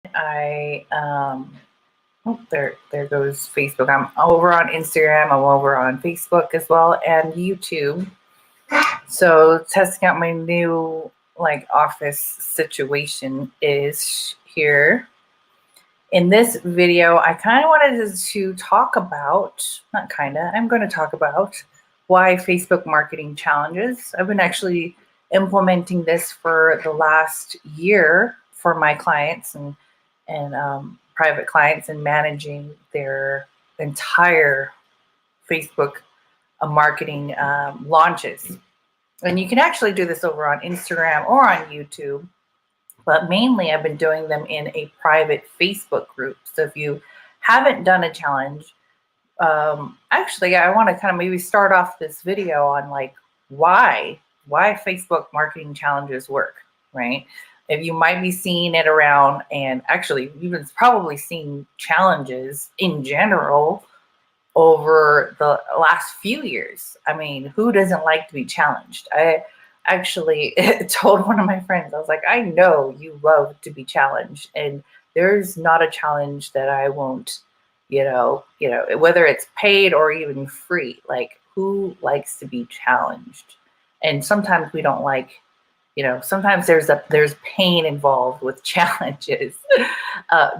There goes Facebook. I'm over on Instagram. I'm over on Facebook as well, and YouTube. So testing out my new office situation is here. In this video, I kind of wanted to talk about, not kind of, I'm going to talk about why Facebook marketing challenges. I've been actually implementing this for the last year for my clients and private clients, and managing their entire Facebook marketing launches. And you can actually do this over on Instagram or on YouTube, but mainly I've been doing them in a private Facebook group. So if you haven't done a challenge, actually, I want to kind of maybe start off this video on why Facebook marketing challenges work, right? If you might be seeing it around, and actually you've probably seen challenges in general over the last few years. I mean, who doesn't like to be challenged? I actually told one of my friends, I was like, I know you love to be challenged, and there's not a challenge that I won't, whether it's paid or even free. Like, who likes to be challenged? And sometimes we don't like, sometimes there's pain involved with challenges,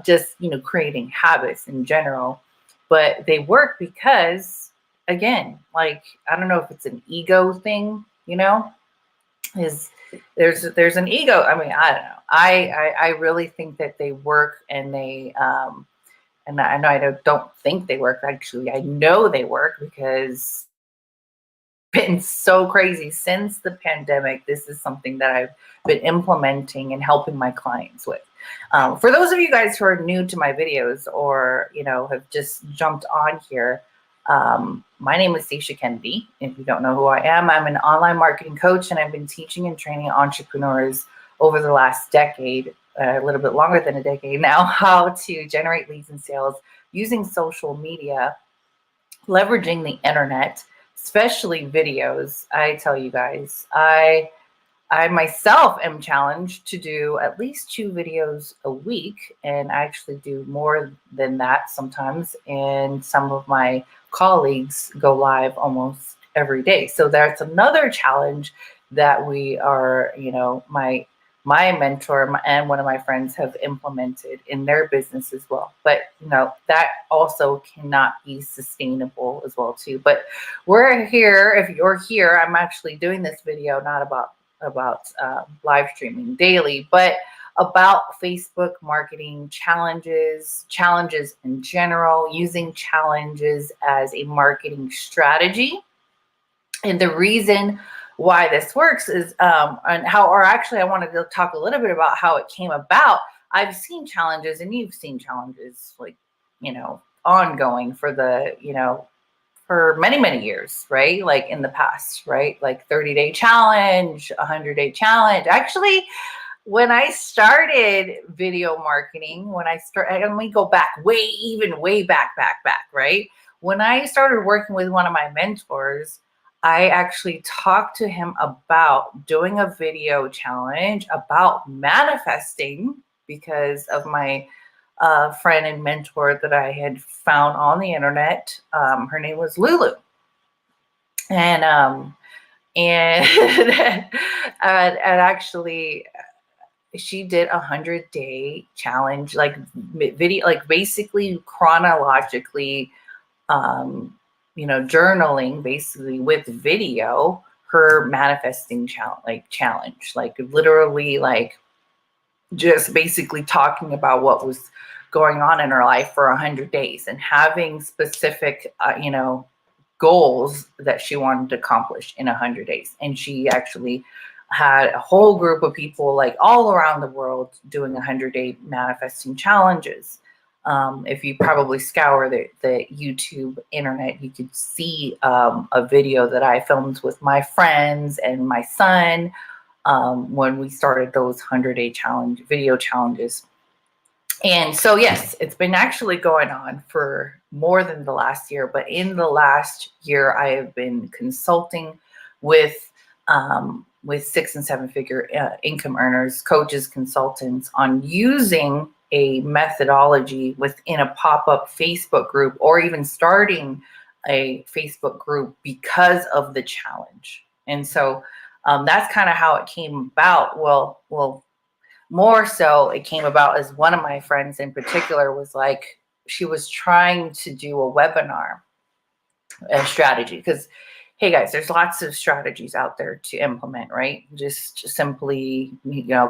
just, creating habits in general. But they work because, again, I don't know if it's an ego thing, is there's an ego. I mean, I don't know. I really think that they work, and they and I know I don't think they work. Actually, I know they work because it's been so crazy since the pandemic. This is something that I've been implementing and helping my clients with. For those of you guys who are new to my videos, or have just jumped on here, my name is Stacia Kennedy. If you don't know who I am, I'm an online marketing coach, and I've been teaching and training entrepreneurs over the last decade, a little bit longer than a decade now, how to generate leads and sales using social media, leveraging the internet, especially videos. I tell you guys, I myself am challenged to do at least 2 videos a week, and I actually do more than that sometimes. And some of my colleagues go live almost every day. So that's another challenge that we are, my mentor and one of my friends have implemented in their business as well. But that also cannot be sustainable as well too. But we're here. If you're here, I'm actually doing this video not about live streaming daily, but about Facebook marketing challenges in general, using challenges as a marketing strategy. And the reason why this works is, and how, or actually I wanted to talk a little bit about how it came about. I've seen challenges, and you've seen challenges ongoing for many years, right? Like in the past, right? Like 30-day challenge, 100-day challenge. Actually, when I started video marketing, let me go back way back, right? When I started working with one of my mentors, I actually talked to him about doing a video challenge about manifesting, because of my friend and mentor that I had found on the internet. Her name was Lulu, and and actually she did 100-day challenge, like video, like basically chronologically, journaling basically with video, her manifesting challenge, like literally, like just basically talking about what was going on in her life for 100 days, and having specific, goals that she wanted to accomplish in 100 days. And she actually had a whole group of people like all around the world doing 100-day manifesting challenges. If you probably scour the YouTube internet, you could see a video that I filmed with my friends and my son when we started those 100-day challenge video challenges. And so, yes, it's been actually going on for more than the last year. But in the last year, I have been consulting with 6- and 7-figure income earners, coaches, consultants on using a methodology within a pop-up Facebook group, or even starting a Facebook group because of the challenge. And so that's kind of how it came about. Well, more so it came about as one of my friends in particular was like, she was trying to do a webinar, a strategy, because hey guys, there's lots of strategies out there to implement, right? Just simply,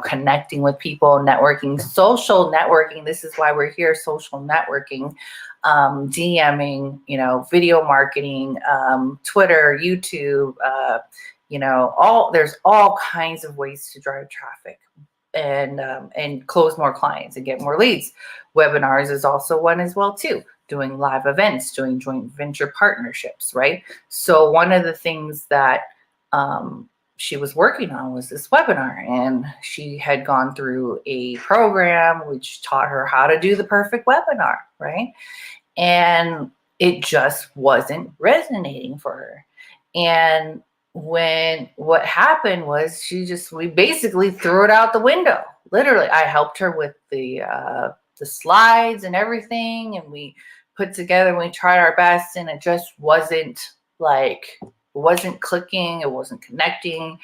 connecting with people, networking, social networking. This is why we're here, social networking, DMing, video marketing, Twitter, YouTube, there's all kinds of ways to drive traffic and close more clients and get more leads. Webinars is also one as well too. Doing live events, doing joint venture partnerships, right? So one of the things that she was working on was this webinar, and she had gone through a program which taught her how to do the perfect webinar, right? And it just wasn't resonating for her. And what happened was we basically threw it out the window. Literally, I helped her with the slides and everything, and we put together, we tried our best, and it just wasn't clicking, it wasn't connecting.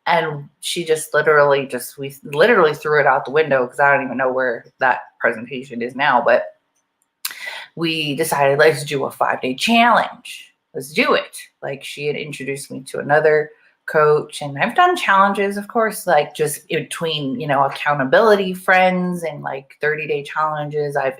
And she we literally threw it out the window, because I don't even know where that presentation is now. But we decided, let's do a 5-day challenge. Let's do it. Like, she had introduced me to another coach, and I've done challenges, of course, like just in between, accountability friends, and like 30-day challenges. I've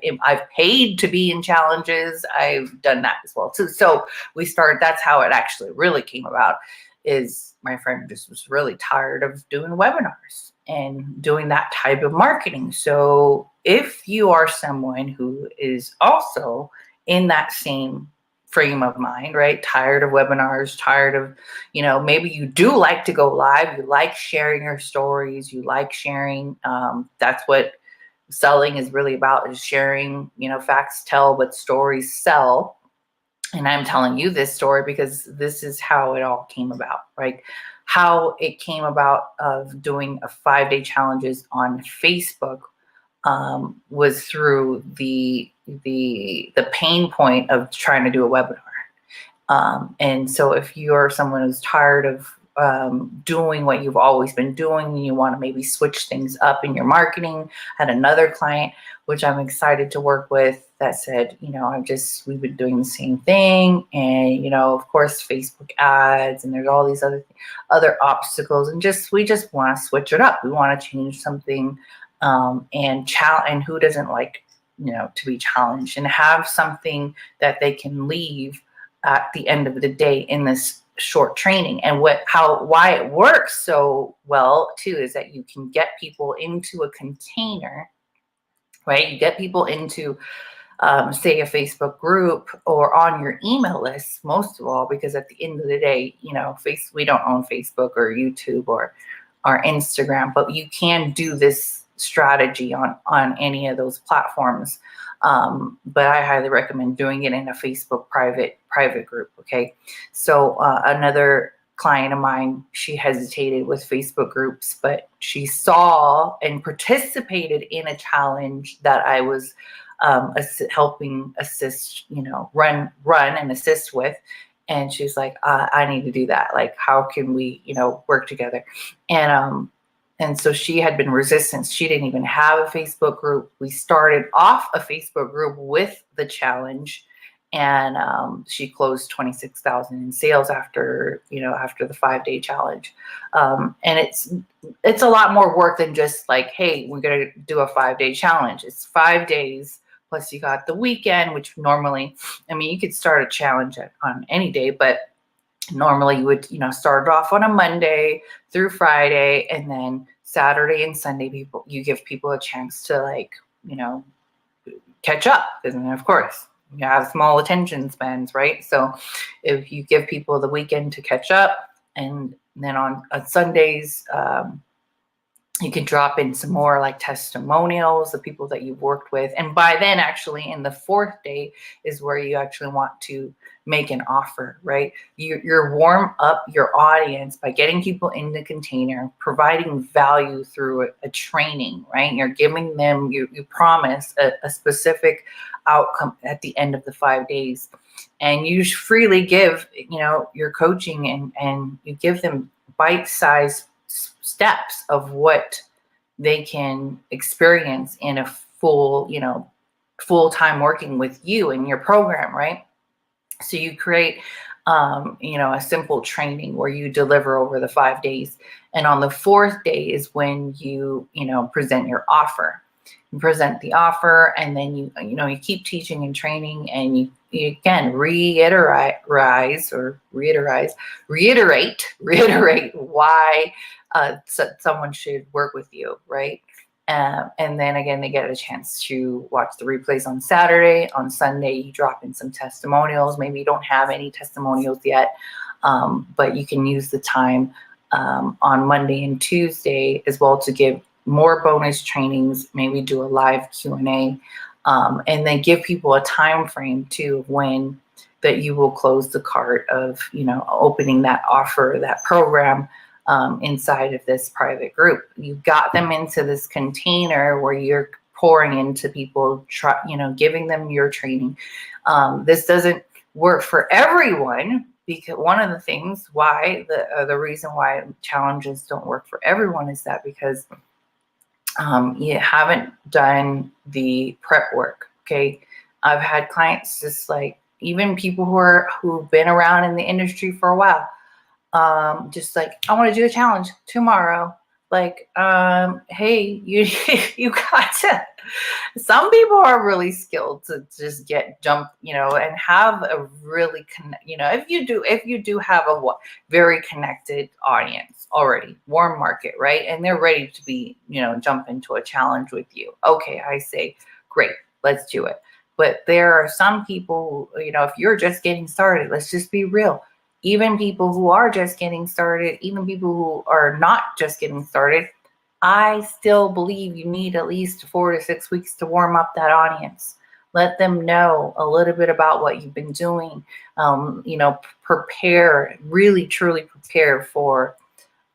paid to be in challenges. I've done that as well too. So that's how it actually really came about, is my friend just was really tired of doing webinars and doing that type of marketing. So if you are someone who is also in that same frame of mind, right? Tired of webinars, tired of, maybe you do like to go live, you like sharing your stories, you like sharing, that's what selling is really about, is sharing, facts tell, but stories sell. And I'm telling you this story because this is how it all came about, right? How it came about of doing a 5-day challenges on Facebook was through the pain point of trying to do a webinar. And so if you're someone who's tired of doing what you've always been doing, and you want to maybe switch things up in your marketing, I had another client, which I'm excited to work with, that said, we've been doing the same thing. And, of course, Facebook ads, and there's all these other obstacles. And we just want to switch it up. We want to change something. And who doesn't like, to be challenged and have something that they can leave at the end of the day in this short training. And why it works so well too is that you can get people into a container, right? You get people into say a Facebook group or on your email list, most of all, because at the end of the day, we don't own Facebook or YouTube or Instagram, but you can do this strategy on any of those platforms. But I highly recommend doing it in a Facebook private group. Okay. So another client of mine, she hesitated with Facebook groups, but she saw and participated in a challenge that I was helping assist, run and assist with. And she's like, I need to do that. Like, how can we, work together? And so she had been resistant. She didn't even have a Facebook group. We started off a Facebook group with the challenge, and she closed 26,000 in sales after the 5-day challenge. And it's a lot more work than just like, hey, we're gonna do a 5-day challenge. It's 5 days plus you got the weekend, which normally, you could start a challenge on any day, but normally you would, start it off on a Monday through Friday, and then Saturday and Sunday, you give people a chance to catch up. And of course, you have small attention spans, right? So if you give people the weekend to catch up, and then on Sundays, You can drop in some more like testimonials, the people that you've worked with. And by then, actually, in the fourth day is where you actually want to make an offer, right? You're warm up your audience by getting people in the container, providing value through a training, right? You're giving them, you promise a specific outcome at the end of the 5 days. And you freely give, your coaching, and you give them bite-sized steps of what they can experience in a full time working with you in your program, right? So you create, a simple training where you deliver over the 5 days. And on the fourth day is when you present your offer. You present the offer, and then you keep teaching and training, and you again reiterate why someone should work with you, right? And then again, they get a chance to watch the replays on Saturday. On Sunday, you drop in some testimonials. Maybe you don't have any testimonials yet, but you can use the time on Monday and Tuesday as well to give more bonus trainings, maybe do a live Q&A, and then give people a time frame too of when that you will close the cart of opening that offer, that program, inside of this private group. You got them into this container where you're pouring into people, giving them your training. This doesn't work for everyone, because one of the things why the reason why challenges don't work for everyone is that because you haven't done the prep work. Okay, I've had clients, just like even people who've been around in the industry for a while, just like, I want to do a challenge tomorrow. Like, hey, you got to. Some people are really skilled to just jump, and have a really if you do have a very connected audience already, warm market, right? And they're ready to be, jump into a challenge with you. Okay, I say, great, let's do it. But there are some people, if you're just getting started, let's just be real. Even people who are just getting started, even people who are not just getting started, I still believe you need at least 4 to 6 weeks to warm up that audience. Let them know a little bit about what you've been doing. Prepare, really, truly prepare for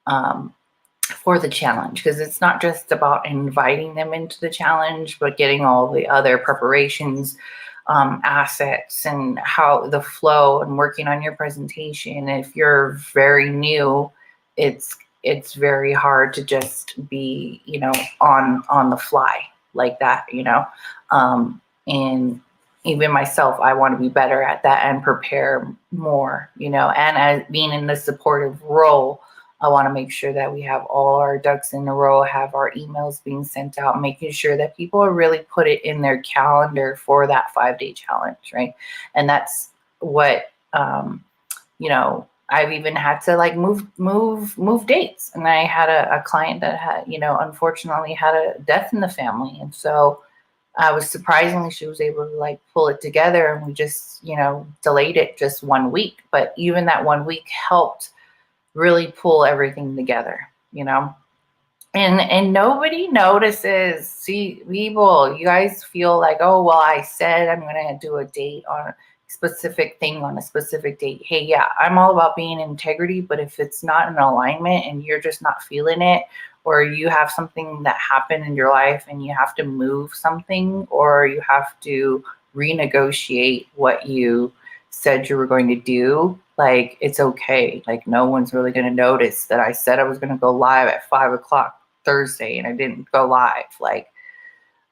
the challenge, because it's not just about inviting them into the challenge, but getting all the other preparations, assets, and how the flow, and working on your presentation. If you're very new, it's very hard to just be on the fly like that, and even myself, I want to be better at that and prepare more, and as being in the supportive role, I want to make sure that we have all our ducks in a row, have our emails being sent out, making sure that people are really put it in their calendar for that 5-day challenge, right? And that's what, I've even had to like move dates. And I had a client that had, unfortunately had a death in the family. And so I was surprisingly, she was able to like pull it together, and we just, delayed it just 1 week. But even that 1 week helped really pull everything together, and nobody notices. See, people, you guys feel like, oh, well, I said I'm going to do a date on a specific thing on a specific date. Hey, yeah, I'm all about being in integrity, but if it's not in alignment and you're just not feeling it, or you have something that happened in your life and you have to move something, or you have to renegotiate what you said you were going to do, like, it's okay. Like, no one's really going to notice that I said I was going to go live at 5:00 Thursday and I didn't go live. Like,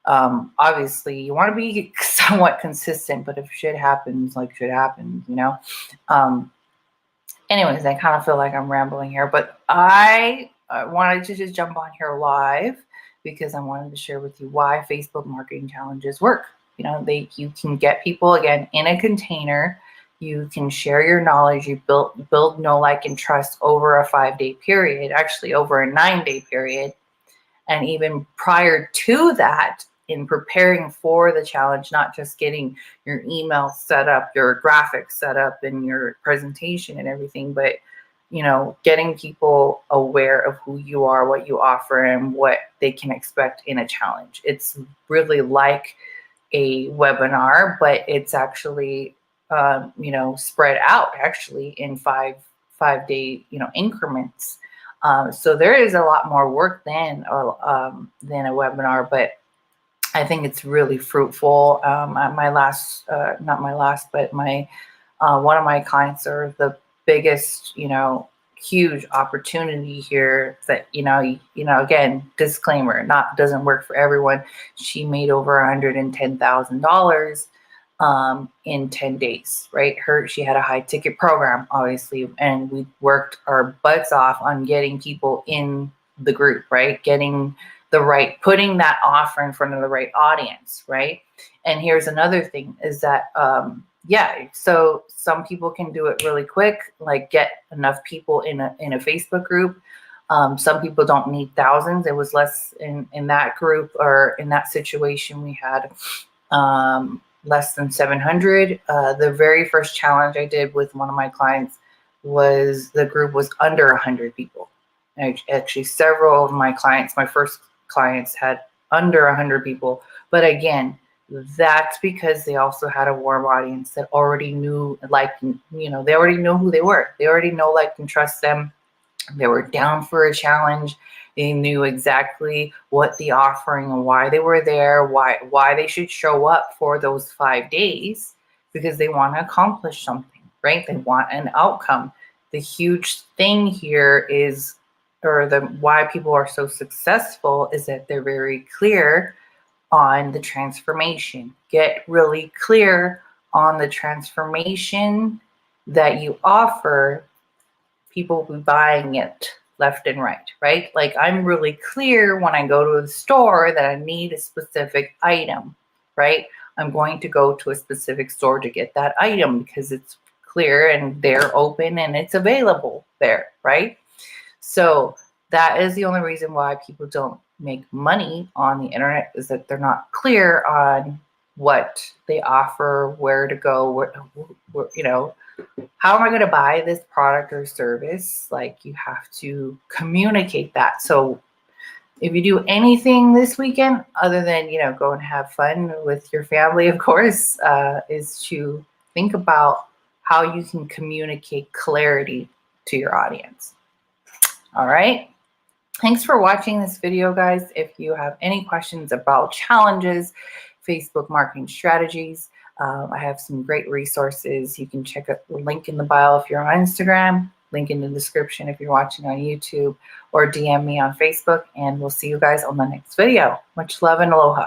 obviously you want to be somewhat consistent, but if shit happens, like shit happens, anyways, I kind of feel like I'm rambling here, but I wanted to just jump on here live because I wanted to share with you why Facebook marketing challenges work. You can get people, again, in a container. You can share your knowledge. You build know, like, and trust over a 5-day period, actually over a 9-day period. And even prior to that, in preparing for the challenge, not just getting your email set up, your graphics set up, and your presentation and everything, but getting people aware of who you are, what you offer, and what they can expect in a challenge. It's really like a webinar, but it's actually, spread out actually in 5 day, increments. So there is a lot more work than a webinar, but I think it's really fruitful. My last, not my last, but my one of my clients are the biggest, huge opportunity here that, again, disclaimer, doesn't work for everyone. She made over $110,000 in 10 days, right? She had a high ticket program, obviously, and we worked our butts off on getting people in the group, right? Putting that offer in front of the right audience, right? And here's another thing is that, so some people can do it really quick, like get enough people in a Facebook group. Some people don't need thousands. It was less in that group, or in that situation, we had less than 700. The very first challenge I did with one of my clients was the group was under 100 people. Actually, several of my clients, my first clients, had under 100 people. But again, that's because they also had a warm audience that already knew, they already know who they were. They already know, like, and trust them. They were down for a challenge. They knew exactly what the offering and why they were there, why they should show up for those 5 days, because they want to accomplish something, right? They want an outcome. The huge thing here is, why people are so successful, is that they're very clear on the transformation. Get really clear on the transformation that you offer. People will be buying it left and right? Like, I'm really clear when I go to the store that I need a specific item, right? I'm going to go to a specific store to get that item because it's clear and they're open and it's available there, right? So that is the only reason why people don't make money on the internet, is that they're not clear on what they offer, where to go, how am I going to buy this product or service? Like, you have to communicate that. So if you do anything this weekend, other than, go and have fun with your family, of course, is to think about how you can communicate clarity to your audience. All right. Thanks for watching this video, guys. If you have any questions about challenges, Facebook marketing strategies, I have some great resources. You can check out the link in the bio if you're on Instagram, link in the description if you're watching on YouTube, or DM me on Facebook, and we'll see you guys on the next video. Much love and aloha.